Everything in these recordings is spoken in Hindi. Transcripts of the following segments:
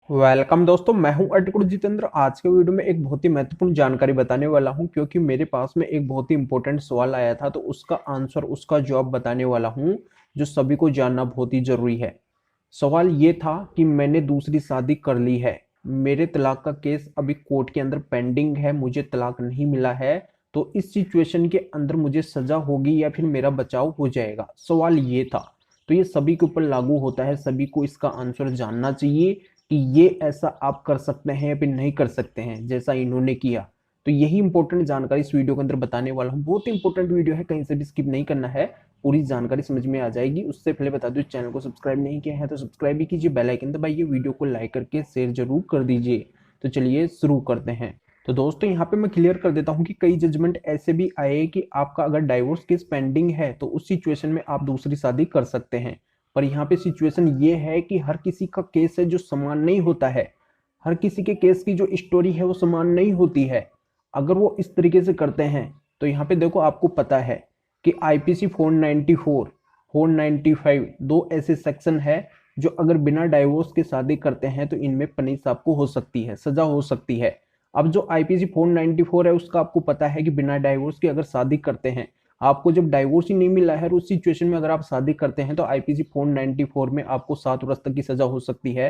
वेलकम दोस्तों, मैं हूं अर्टिकुल जितेंद्र। आज के वीडियो में एक बहुत ही महत्वपूर्ण जानकारी बताने वाला हूं, क्योंकि मेरे पास में एक बहुत ही इंपॉर्टेंट सवाल आया था, तो उसका आंसर, उसका जवाब बताने वाला हूं, जो सभी को जानना बहुत ही जरूरी है। सवाल ये था कि मैंने दूसरी शादी कर ली है, मेरे तलाक का केस अभी कोर्ट के अंदर पेंडिंग है, मुझे तलाक नहीं मिला है, तो इस सिचुएशन के अंदर मुझे सजा होगी या फिर मेरा बचाव हो जाएगा। सवाल ये था। तो ये सभी के ऊपर लागू होता है, सभी को इसका आंसर जानना चाहिए कि ये ऐसा आप कर सकते हैं या फिर नहीं कर सकते हैं जैसा इन्होंने किया। तो यही इंपॉर्टेंट जानकारी इस वीडियो के अंदर बताने वाला हूँ। बहुत ही इंपॉर्टेंट वीडियो है, कहीं से भी स्किप नहीं करना है, पूरी जानकारी समझ में आ जाएगी। उससे पहले बता दूं, चैनल को सब्सक्राइब नहीं किया है तो सब्सक्राइब भी कीजिए, बेल आइकन दबाइए, वीडियो को लाइक करके शेयर जरूर कर दीजिए। तो चलिए शुरू करते हैं। तो दोस्तों, यहाँ पे मैं क्लियर कर देता हूँ कि कई जजमेंट ऐसे भी आए कि आपका अगर डाइवोर्स केस पेंडिंग है तो उस सिचुएशन में आप दूसरी शादी कर सकते हैं। पर यहाँ पे सिचुएशन ये है कि हर किसी का केस है जो समान नहीं होता है, हर किसी के केस की जो स्टोरी है वो समान नहीं होती है। अगर वो इस तरीके से करते हैं तो यहाँ पे देखो, आपको पता है कि आईपीसी 494, 495 दो ऐसे सेक्शन है जो अगर बिना डाइवोर्स के शादी करते हैं तो इनमें पनिश आपको हो सकती है, सजा हो सकती है। अब जो आईपीसी 494 है उसका आपको पता है कि बिना डाइवोर्स के अगर शादी करते हैं, आपको जब डाइवोर्स ही नहीं मिला है, उस सिचुएशन में अगर आप शादी करते हैं तो आईपीसी 494 में आपको 7 वर्ष तक की सजा हो सकती है।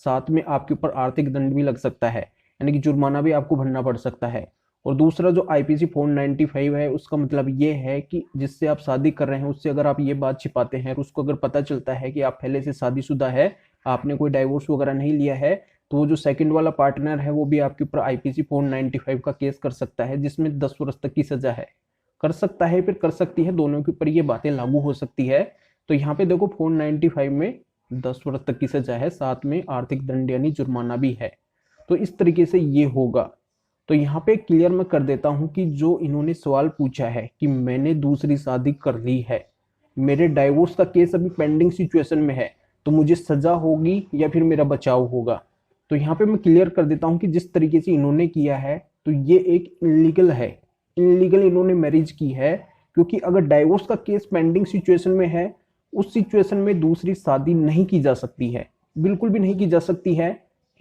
साथ में आपके ऊपर आर्थिक दंड भी लग सकता है, यानी कि जुर्माना भी आपको भरना पड़ सकता है। और दूसरा जो आईपीसी 495 है, उसका मतलब ये है कि जिससे आप शादी कर रहे हैं उससे अगर आप ये बात छिपाते हैं और उसको अगर पता चलता है कि आप पहले से शादीशुदा है, आपने कोई डाइवोर्स वगैरह नहीं लिया है, तो वो जो सेकंड वाला पार्टनर है वो भी आपके ऊपर आईपीसी 495 का केस कर सकता है, जिसमें 10 वर्ष तक की सजा है। कर सकता है, फिर कर सकती है, दोनों के ऊपर ये बातें लागू हो सकती है। तो यहाँ पे देखो, 495 में 10 वर्ष तक की सजा है, साथ में आर्थिक दंड यानी जुर्माना भी है। तो इस तरीके से ये होगा। तो यहाँ पे क्लियर मैं कर देता हूँ कि जो इन्होंने सवाल पूछा है कि मैंने दूसरी शादी कर ली है, मेरे डाइवोर्स का केस अभी पेंडिंग सिचुएशन में है, तो मुझे सजा होगी या फिर मेरा बचाव होगा। तो यहाँ पे मैं क्लियर कर देता हूँ कि जिस तरीके से इन्होंने किया है तो ये एक इलीगल है, इलीगल इन्होंने मैरिज की है। क्योंकि अगर डाइवोर्स का केस पेंडिंग सिचुएशन में है, उस सिचुएशन में दूसरी शादी नहीं की जा सकती है, बिल्कुल भी नहीं की जा सकती है।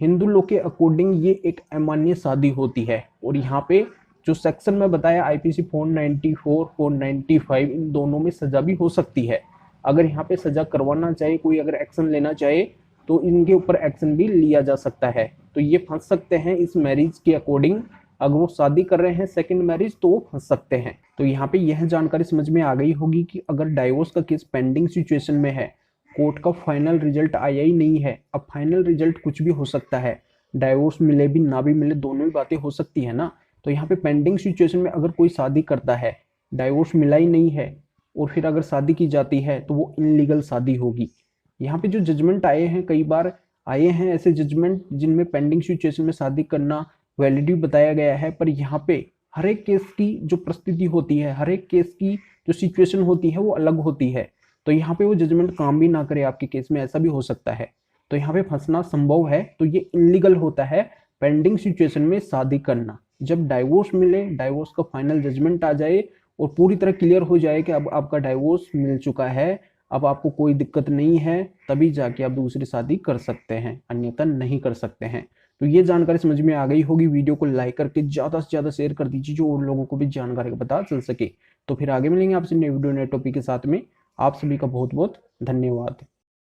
हिंदू लॉ के अकॉर्डिंग ये एक अमान्य शादी होती है। और यहाँ पे जो सेक्शन में बताया आईपीसी 494, 495, इन दोनों में सजा भी हो सकती है। अगर यहाँ पे सजा करवाना चाहे, कोई अगर एक्शन लेना चाहे, तो इनके ऊपर एक्शन भी लिया जा सकता है। तो ये फंस सकते हैं इस मैरिज के अकॉर्डिंग। अगर वो शादी कर रहे हैं सेकंड मैरिज तो वो फंस सकते हैं। तो यहाँ पे यह जानकारी समझ में आ गई होगी कि अगर डाइवोर्स का केस पेंडिंग सिचुएशन में है, कोर्ट का फाइनल रिजल्ट आया ही नहीं है। अब फाइनल रिजल्ट कुछ भी हो सकता है, डाइवोर्स मिले भी ना भी मिले, दोनों ही बातें हो सकती है ना। तो यहाँ पे पेंडिंग सिचुएशन में अगर कोई शादी करता है, डाइवोर्स मिला ही नहीं है, और फिर अगर शादी की जाती है तो वो इनलीगल शादी होगी। यहाँ पे जो जजमेंट आए हैं, कई बार आए हैं ऐसे जजमेंट जिनमें पेंडिंग सिचुएशन में शादी करना वैलिडी बताया गया है। पर यहाँ पे हर एक केस की जो परिस्थिति होती है, हर एक केस की जो सिचुएशन होती है वो अलग होती है। तो यहाँ पे वो जजमेंट काम भी ना करे आपके केस में, ऐसा भी हो सकता है। तो यहाँ पे फंसना संभव है। तो ये इलीगल होता है पेंडिंग सिचुएशन में शादी करना। जब डाइवोर्स मिले, डाइवोर्स का फाइनल जजमेंट आ जाए और पूरी तरह क्लियर हो जाए कि अब आपका डाइवोर्स मिल चुका है, अब आपको कोई दिक्कत नहीं है, तभी जाके आप दूसरी शादी कर सकते हैं, अन्यथा नहीं कर सकते हैं। तो ये जानकारी समझ में आ गई होगी। वीडियो को लाइक करके ज़्यादा से ज़्यादा शेयर कर दीजिए, जो और लोगों को भी जानकारी का पता चल सके। तो फिर आगे मिलेंगे आपसे नए वीडियो नए टॉपिक के साथ में। आप सभी का बहुत बहुत धन्यवाद।